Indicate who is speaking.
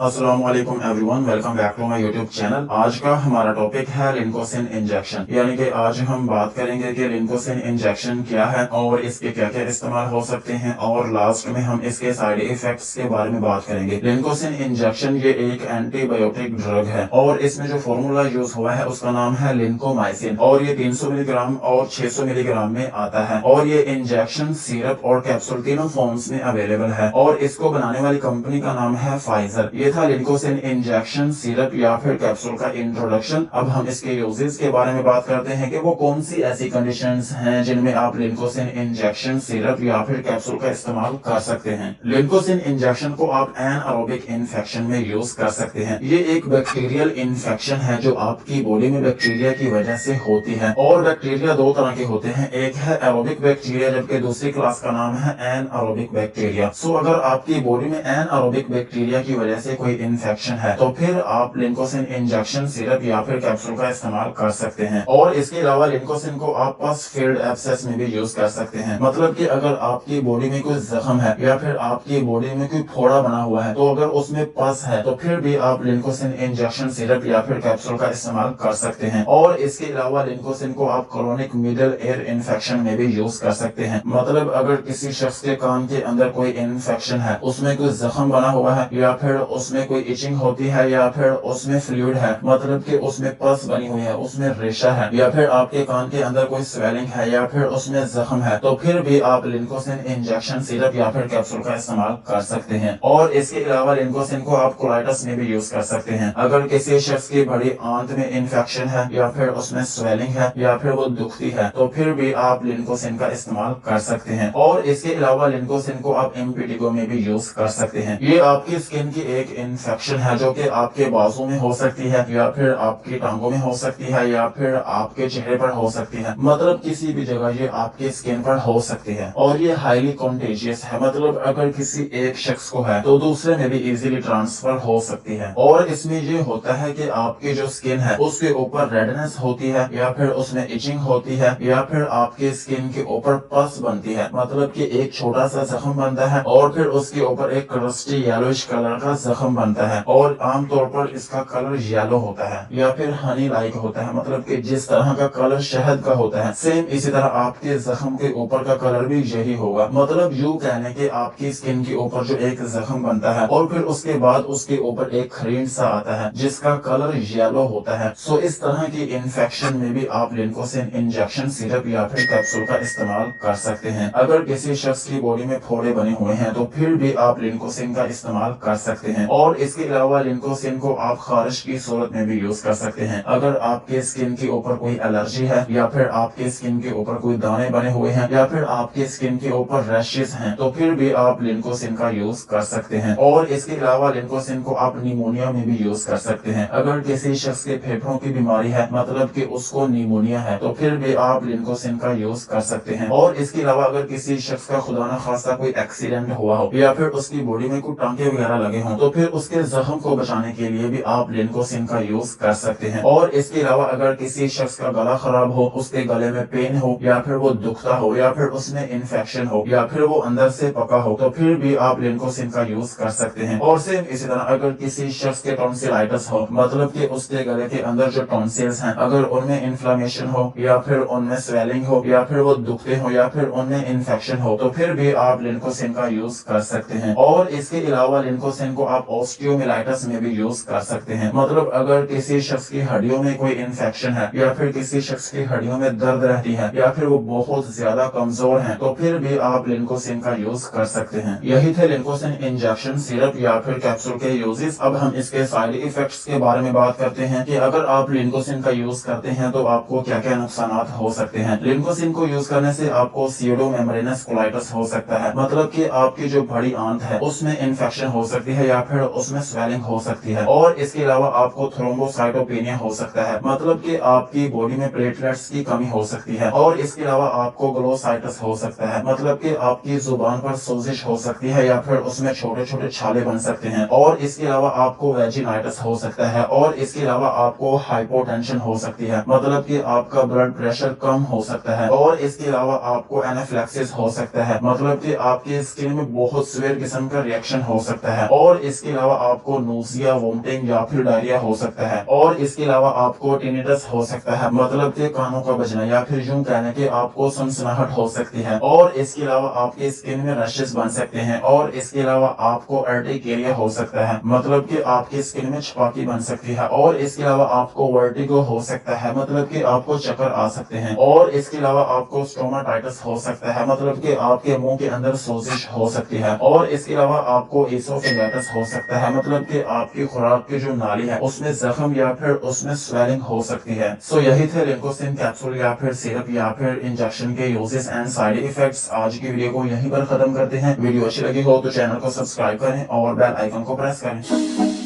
Speaker 1: अस्सलाम वालेकुम everyone, welcome back to my YouTube channel. आज का हमारा टॉपिक है लिंकोसिन इंजेक्शन, यानी कि आज हम बात करेंगे कि लिंकोसिन इंजेक्शन क्या है और इसके क्या क्या इस्तेमाल हो सकते हैं, और लास्ट में हम इसके साइड इफेक्ट्स के बारे में बात करेंगे। लिंकोसिन इंजेक्शन ये एक एंटीबायोटिक ड्रग है और इसमें जो फॉर्मूला यूज हुआ है उसका नाम है लिंकोमाइसिन, और ये 300 मिलीग्राम और 600 मिलीग्राम में आता है, और ये इंजेक्शन, सिरप और कैप्सूल तीनों फॉर्म्स में अवेलेबल है, और इसको बनाने वाली कंपनी का नाम है फाइजर। ये था लिंकोसिन इंजेक्शन, सिरप या फिर कैप्सूल का इंट्रोडक्शन। अब हम इसके यूजेस के बारे में बात करते हैं कि वो कौन सी ऐसी कंडीशंस हैं जिनमें आप लिंकोसिन इंजेक्शन, सिरप या फिर कैप्सूल का इस्तेमाल कर सकते हैं। लिंकोसिन इंजेक्शन को आप एनारोबिक इन्फेक्शन में यूज कर सकते हैं। ये एक बैक्टीरियल इन्फेक्शन है जो आपकी बॉडी में बैक्टीरिया की वजह से होती है, और बैक्टीरिया दो तरह के होते हैं, एक है एरोबिक बैक्टीरिया जबकि दूसरी क्लास का नाम है एनारोबिक बैक्टीरिया। सो अगर आपकी बॉडी में एनारोबिक बैक्टीरिया की वजह से कोई इन्फेक्शन है तो फिर आप लिंकोसिन इंजेक्शन, सिरप या फिर कैप्सूल का इस्तेमाल कर सकते हैं। और इसके अलावा लिंकोसिन को आप पस फील्ड एब्सेस में भी यूज कर सकते हैं, मतलब कि अगर आपकी बॉडी में कोई जख्म है या फिर आपकी बॉडी में कोई फोड़ा बना हुआ है तो अगर उसमें पस है तो फिर भी आप लिंकोसिन इंजेक्शन, सिरप या फिर कैप्सूल का इस्तेमाल कर सकते हैं। और इसके अलावा लिंकोसिन को आप क्रोनिक मिडल एयर इन्फेक्शन में भी यूज कर सकते हैं, मतलब अगर किसी शख्स के कान के अंदर कोई इन्फेक्शन है, उसमें कोई जख्म बना हुआ है या फिर उसमें कोई इचिंग होती है या फिर उसमें फ्लूइड है, मतलब कि उसमें पस बनी हुई है, उसमें रेशा है, या फिर आपके कान के अंदर कोई स्वेलिंग है या फिर उसमें जख्म है, तो फिर भी आप लिंकोसिन इंजेक्शन, सिरप या फिर कैप्सूल का इस्तेमाल कर सकते हैं। और इसके अलावा लिंकोसिन को आप कोलाइटिस में भी यूज कर सकते हैं। अगर किसी शख्स की बड़ी आंत में इन्फेक्शन है या फिर उसमें स्वेलिंग है या फिर वो दुखती है तो फिर भी आप लिंकोसिन का इस्तेमाल कर सकते हैं। और इसके अलावा लिंकोसिन को आप इम्पिटिगो में भी यूज कर सकते हैं। ये आपकी स्किन की एक इन्फेक्शन है जो कि आपके बाजू में हो सकती है या फिर आपकी टांगों में हो सकती है या फिर आपके चेहरे पर हो सकती है, मतलब किसी भी जगह ये आपके स्किन पर हो सकती है। और ये हाईली कॉन्टेजियस है, मतलब अगर किसी एक शख्स को है तो दूसरे में भी इजीली ट्रांसफर हो सकती है। और इसमें ये होता है कि आपकी जो स्किन है उसके ऊपर रेडनेस होती है या फिर उसमें इचिंग होती है या फिर आपके स्किन के ऊपर पस बनती है, मतलब कि एक छोटा सा जख्म बनता है और फिर उसके ऊपर एक क्रस्टी येलोइश कलर का जख्म बनता है, और आमतौर पर इसका कलर येलो होता है या फिर हनी लाइक होता है, मतलब कि जिस तरह का कलर शहद का होता है सेम इसी तरह आपके जख्म के ऊपर का कलर भी यही होगा। मतलब यूं कहने के आपकी स्किन के ऊपर जो एक जख्म बनता है और फिर उसके बाद उसके ऊपर एक खरीद सा आता है जिसका कलर येलो होता है। सो इस तरह की इन्फेक्शन में भी आप लिंकोसिन इंजेक्शन, सिरप या फिर कैप्सूल का इस्तेमाल कर सकते हैं। अगर किसी शख्स की बॉडी में फोड़े बने हुए हैं तो फिर भी आप लिंकोसिन का इस्तेमाल कर सकते हैं। और इसके अलावा लिंकोसिन को आप खारिश की सूरत में भी यूज कर सकते हैं। अगर आपके स्किन के ऊपर कोई एलर्जी है या फिर आपके स्किन के ऊपर कोई दाने बने हुए हैं या फिर आपके स्किन के ऊपर रैशेस हैं तो फिर भी आप लिंकोसिन का यूज कर सकते हैं। और इसके अलावा लिंकोसिन को आप निमोनिया में भी यूज कर सकते हैं। अगर किसी शख्स के फेफड़ों की बीमारी है, मतलब कि उसको निमोनिया है, तो फिर भी आप लिंकोसिन का यूज कर सकते हैं। और इसके अलावा अगर किसी शख्स का खुदा न खास्ता कोई एक्सीडेंट हुआ हो या फिर उसकी बॉडी में कोई टांके वगैरह लगे हों तो फिर उसके जख्म को बचाने के लिए भी आप लिंकोसिन का यूज कर सकते हैं। और इसके अलावा अगर किसी शख्स का गला खराब हो, उसके गले में पेन हो या फिर वो दुखता हो या फिर उसमें इन्फेक्शन हो या फिर वो अंदर से पका हो तो फिर भी आप लिंकोसिन का यूज कर सकते हैं। और सेम इसी तरह अगर किसी शख्स के टॉन्सिलाइटिस हो, मतलब कि उसके गले के अंदर जो टॉन्सिल्स हैं अगर उनमें इन्फ्लेमेशन हो या फिर उनमें स्वेलिंग हो या फिर वो दुखते हो या फिर उनमें इन्फेक्शन हो तो फिर भी आप लिंकोसिन का यूज कर सकते हैं। और इसके अलावा लिंकोसिन को आप ऑस्टियोमिलाइटिस में भी यूज कर सकते हैं, मतलब अगर किसी शख्स की हड्डियों में कोई इन्फेक्शन है या फिर किसी शख्स की हड्डियों में दर्द रहती है या फिर वो बहुत ज्यादा कमजोर है तो फिर भी आप लिंकोसिन का यूज कर सकते हैं। यही थे लिंकोसिन इंजेक्शन, सिरप या फिर कैप्सूल के यूजेस। अब हम इसके साइड इफेक्ट्स के बारे में बात करते हैं कि अगर आप लिंकोसिन का यूज करते हैं तो आपको क्या क्या नुकसान हो सकते हैं। लिंकोसिन को यूज करने से आपको स्यूडोमेम्ब्रेनस कोलाइटिस हो सकता है, मतलब कि आपकी जो बड़ी आंत है उसमें इन्फेक्शन हो सकती है या फिर उसमें स्वेलिंग हो सकती है। और इसके अलावा आपको थ्रोम्बोसाइटोपेनिया हो सकता है, मतलब कि आपकी बॉडी में प्लेटलेट्स की कमी हो सकती है। और इसके अलावा आपको ग्लोसाइटिस हो सकता है, मतलब कि आपकी जुबान पर सोजिश हो सकती है या फिर उसमें छोटे छोटे छाले बन सकते हैं। और इसके अलावा आपको वेजिनाइटिस हो सकता है। और इसके अलावा आपको हाइपोटेंशन हो सकती है, मतलब कि आपका ब्लड प्रेशर कम हो सकता है। और इसके अलावा आपको एनाफिलैक्सिस हो सकता है, मतलब कि आपकी स्किन में बहुत सीवियर किस्म का रिएक्शन हो सकता है। और इसके इसके अलावा आपको नोजिया, वोमिटिंग या फिर डायरिया हो सकता है। और इसके अलावा आपको टिनिटस हो सकता है, मतलब के कानों का बजना, या फिर यूं कहने के आपको सनसनाहट हो सकती है। और इसके अलावा आपके स्किन में रैशेस बन सकते हैं। और इसके अलावा आपको अर्टिकेरिया हो सकता है, मतलब कि आपकी स्किन में छपाकी बन सकती है। और इसके अलावा आपको वर्टिगो हो सकता है, मतलब कि आपको चक्कर आ सकते हैं। और इसके अलावा आपको स्टोमाटाइटिस हो सकता है, मतलब कि आपके मुंह के अंदर सोजिश हो सकती है। और इसके अलावा आपको एसोफेगाइटिस हो सकता है, मतलब कि आपकी खुराक की जो नाली है उसमें जख्म या फिर उसमें स्वेलिंग हो सकती है। सो यही थे लिंकोसिन कैप्सूल या फिर सिरप या फिर इंजेक्शन के यूजेस एंड साइड इफेक्ट्स। आज की वीडियो को यहीं पर खत्म करते हैं। वीडियो अच्छी लगी हो तो चैनल को सब्सक्राइब करें और बेल आइकन को प्रेस करें।